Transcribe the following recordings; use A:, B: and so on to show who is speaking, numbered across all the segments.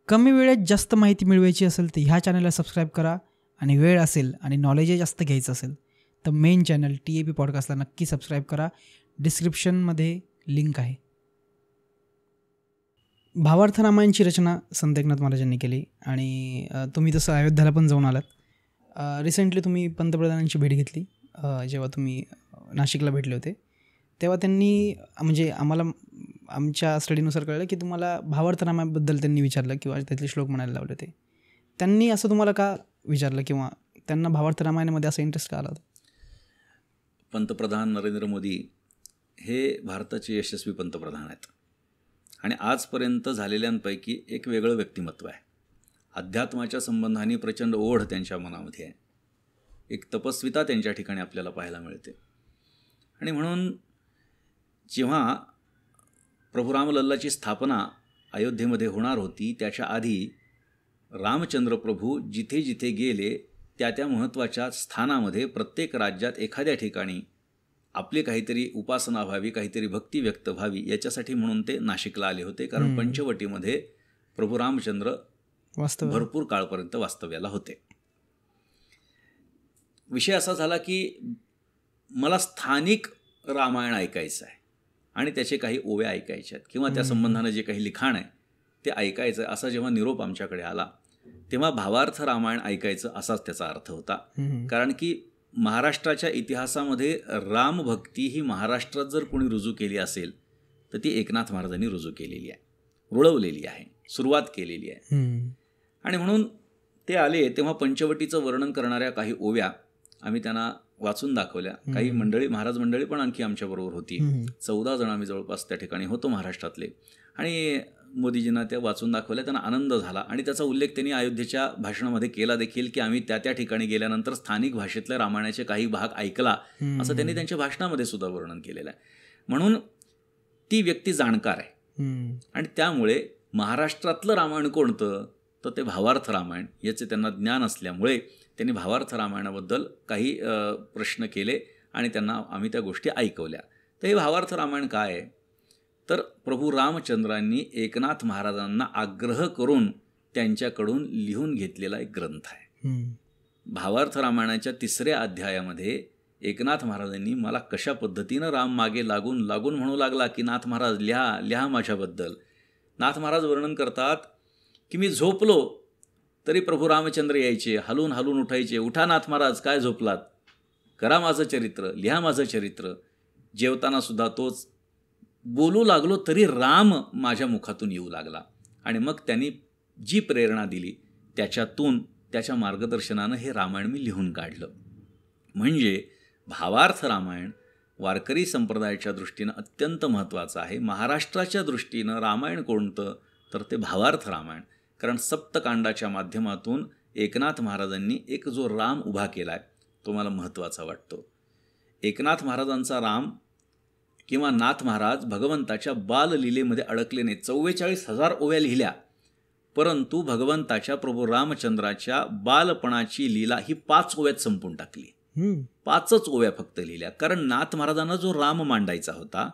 A: कमी वेळेत जास्त माहिती मिळवायची असेल तर ह्या चॅनलला सबस्क्राईब करा. आणि वेळ असेल आणि नॉलेजही जास्त घ्यायचं असेल तर मेन चॅनल TAP पॉडकास्टला नक्की सबस्क्राईब करा. डिस्क्रिप्शनमध्ये लिंक आहे. भावार्थ रामायणची रचना संत एकनाथ महाराजांनी केली आणि तुम्ही तसं अयोध्याला पण जाऊन आलात. रिसेंटली तुम्ही पंतप्रधानांची भेट घेतली. जेव्हा तुम्ही नाशिकला भेटले होते तेव्हा त्यांनी म्हणजे आम्हाला आमच्या स्टडीनुसार कळलं की तुम्हाला भावार्थ रामायणाबद्दल त्यांनी विचारलं किंवा त्यातले श्लोक म्हणायला लावले होते. त्यांनी असं तुम्हाला का विचारलं किंवा त्यांना भावार्थ रामायणामध्ये असा इंटरेस्ट का आला होता?
B: पंतप्रधान नरेंद्र मोदी हे भारताचे यशस्वी पंतप्रधान आहेत आणि आजपर्यंत झालेल्यांपैकी एक वेगळं व्यक्तिमत्व आहे. अध्यात्माच्या संबंधाने प्रचंड ओढ त्यांच्या मनामध्ये आहे. एक तपस्विता त्यांच्या ठिकाणी आपल्याला पाहायला मिळते. आणि म्हणून जेव्हा प्रभू रामलल्लाची स्थापना अयोध्येमध्ये होणार होती त्याच्या आधी रामचंद्र प्रभू जिथे जिथे गेले त्या त्या महत्त्वाच्या स्थानामध्ये प्रत्येक राज्यात एखाद्या ठिकाणी आपली काहीतरी उपासना व्हावी, काहीतरी भक्ती व्यक्त व्हावी याच्यासाठी म्हणून ते नाशिकला आले होते. कारण पंचवटीमध्ये प्रभू रामचंद्र भरपूर काळपर्यंत वास्तव्याला होते. विषय असा झाला की मला स्थानिक रामायण ऐकायचं आहे आणि त्याचे काही ओव्या ऐकायच्या आहेत किंवा त्या संबंधानं जे काही लिखाण आहे ते ऐकायचं आहे. असा जेव्हा निरोप आमच्याकडे आला तेव्हा भावार्थ रामायण ऐकायचं असाच त्याचा अर्थ होता. कारण की महाराष्ट्राच्या इतिहासामध्ये रामभक्ती ही महाराष्ट्रात जर कोणी रुजू केली असेल तर ती एकनाथ महाराजांनी रुजू केलेली आहे, रुळवलेली आहे, सुरुवात केलेली आहे. आणि म्हणून ते आले तेव्हा पंचवटीचं वर्णन करणाऱ्या काही ओव्या आम्ही त्यांना वाचून दाखवल्या. काही मंडळी, महाराज मंडळी पण आणखी आमच्याबरोबर होती. 14 जण आम्ही जवळपास त्या ठिकाणी होतो महाराष्ट्रातले. आणि मोदीजींना त्या वाचून दाखवल्या. त्यांना आनंद झाला आणि त्याचा उल्लेख त्यांनी अयोध्येच्या भाषणामध्ये केला देखील की आम्ही त्या त्या ठिकाणी गेल्यानंतर स्थानिक भाषेतल्या रामायणाचे काही भाग ऐकला असं त्यांनी त्यांच्या भाषणामध्ये सुद्धा वर्णन केलेलं आहे. म्हणून ती व्यक्ती जाणकार आहे आणि त्यामुळे महाराष्ट्रातलं रामायण कोणतं तर ते भावार्थ रामायण याचे त्यांना ज्ञान असल्यामुळे त्यांनी भावार्थ रामायणाबद्दल काही प्रश्न केले आणि त्यांना आम्ही त्या गोष्टी ऐकवल्या. तर हे भावार्थ रामायण काय आहे तर प्रभू रामचंद्रांनी एकनाथ महाराजांना आग्रह करून त्यांच्याकडून लिहून घेतलेला एक ग्रंथ आहे. भावार्थ रामायणाच्या 3ऱ्या अध्यायामध्ये एकनाथ महाराजांनी मला कशा पद्धतीनं राम मागे लागून लागून म्हणू लागला की नाथ महाराज लिहा लिहा माझ्याबद्दल. नाथ महाराज वर्णन करतात की मी झोपलो तरी प्रभू रामचंद्र यायचे, हलून हलून उठायचे, उठा नाथ महाराज काय झोपलात, करा माझं चरित्र, लिहा माझं चरित्र. जेवताना सुद्धा तोच, बोलू लागलो तरी राम माझ्या मुखातून येऊ लागला. आणि मग त्यांनी जी प्रेरणा दिली त्याच्यातून त्याच्या मार्गदर्शनानं हे रामायण मी लिहून काढलं. म्हणजे भावार्थ रामायण वारकरी संप्रदायाच्या दृष्टीनं अत्यंत महत्त्वाचं आहे. महाराष्ट्राच्या दृष्टीनं रामायण कोणतं तर ते भावार्थ रामायण. कारण सप्तकांडाच्या माध्यमातून एकनाथ महाराजांनी एक जो राम उभा केला आहे तो मला महत्त्वाचा वाटतो. एकनाथ महाराजांचा राम किंवा नाथ महाराज भगवंताच्या बाललीलेमध्ये अडकले नाही. 44,000 ओव्या लिहिल्या परंतु भगवंताच्या प्रभू रामचंद्राच्या बालपणाची लीला ही 5 ओव्यात संपून टाकली. 5च ओव्या फक्त लिहिल्या. कारण नाथ महाराजांना जो राम मांडायचा होता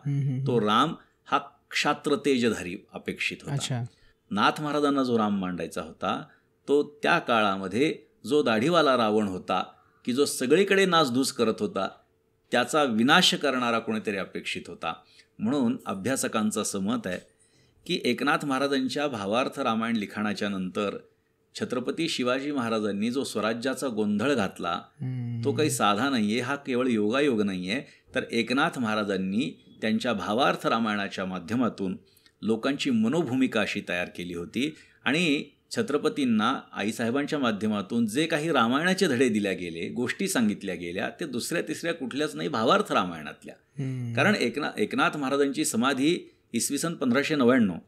B: तो राम हा क्षात्र तेजधारी अपेक्षित होता. नाथ महाराजांना जो राम मांडायचा होता तो त्या काळामध्ये जो दाढीवाला रावण होता की जो सगळीकडे नासधूस करत होता त्याचा विनाश करणारा कोणीतरी अपेक्षित होता. म्हणून अभ्यासकांचं असं मत आहे की एकनाथ महाराजांच्या भावार्थ रामायण लिखाणाच्या नंतर छत्रपती शिवाजी महाराजांनी जो स्वराज्याचा गोंधळ घातला तो काही साधा नाही आहे, हा केवळ योगायोग नाही आहे, तर एकनाथ महाराजांनी त्यांच्या भावार्थ रामायणाच्या माध्यमातून लोकांची मनोभूमिका अशी तयार केली होती. आणि छत्रपतींना आईसाहेबांच्या माध्यमातून जे काही रामायणाचे धडे दिल्या गेले, गोष्टी सांगितल्या गेल्या ते 2ऱ्या 3ऱ्या कुठल्याच नाही, भावार्थ रामायणातल्या. कारण एकनाथ महाराजांची समाधी इसवी सन 1599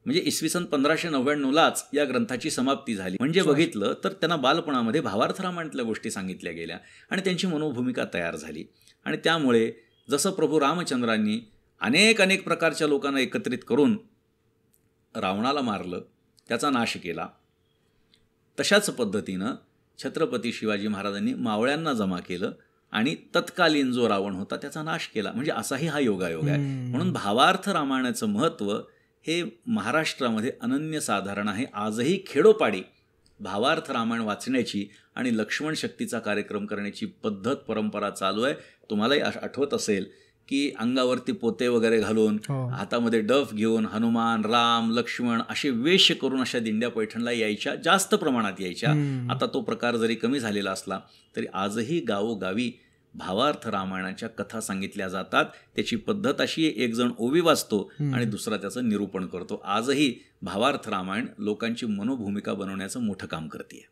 B: म्हणजे इसवी सन 1599लाच या ग्रंथाची समाप्ती झाली. म्हणजे बघितलं तर त्यांना बालपणामध्ये भावार्थ रामायणातल्या गोष्टी सांगितल्या गेल्या आणि त्यांची मनोभूमिका तयार झाली. आणि त्यामुळे जसं प्रभू रामचंद्रांनी अनेक प्रकारच्या लोकांना एकत्रित करून रावणाला मारलं, त्याचा नाश केला, तशाच पद्धतीनं छत्रपती शिवाजी महाराजांनी मावळ्यांना जमा केलं आणि तत्कालीन जो रावण होता त्याचा नाश केला. म्हणजे असाही हा योगायोग आहे. म्हणून भावार्थ रामायणाचं महत्त्व हे महाराष्ट्रामध्ये अनन्यसाधारण आहे. आजही खेडोपाडी भावार्थ रामायण वाचण्याची आणि लक्ष्मण शक्तीचा कार्यक्रम करण्याची पद्धत परंपरा चालू आहे. तुम्हालाही आठवत असेल की अंगावरती पोते वगैरे घालून हातामध्ये डफ घेऊन हनुमान, राम, लक्ष्मण असे वेश करून अशा दिंड्या पैठणला यायच्या, जास्त प्रमाणात यायच्या. आता तो प्रकार जरी कमी झालेला असला तरी आजही गावोगावी भावार्थ रामायणाच्या कथा सांगितल्या जातात. त्याची पद्धत अशी आहे, एक जण ओवी वाचतो आणि दुसरा त्याचं निरूपण करतो. आजही भावार्थ रामायण लोकांची मनोभूमिका बनवण्याचं मोठं काम करते.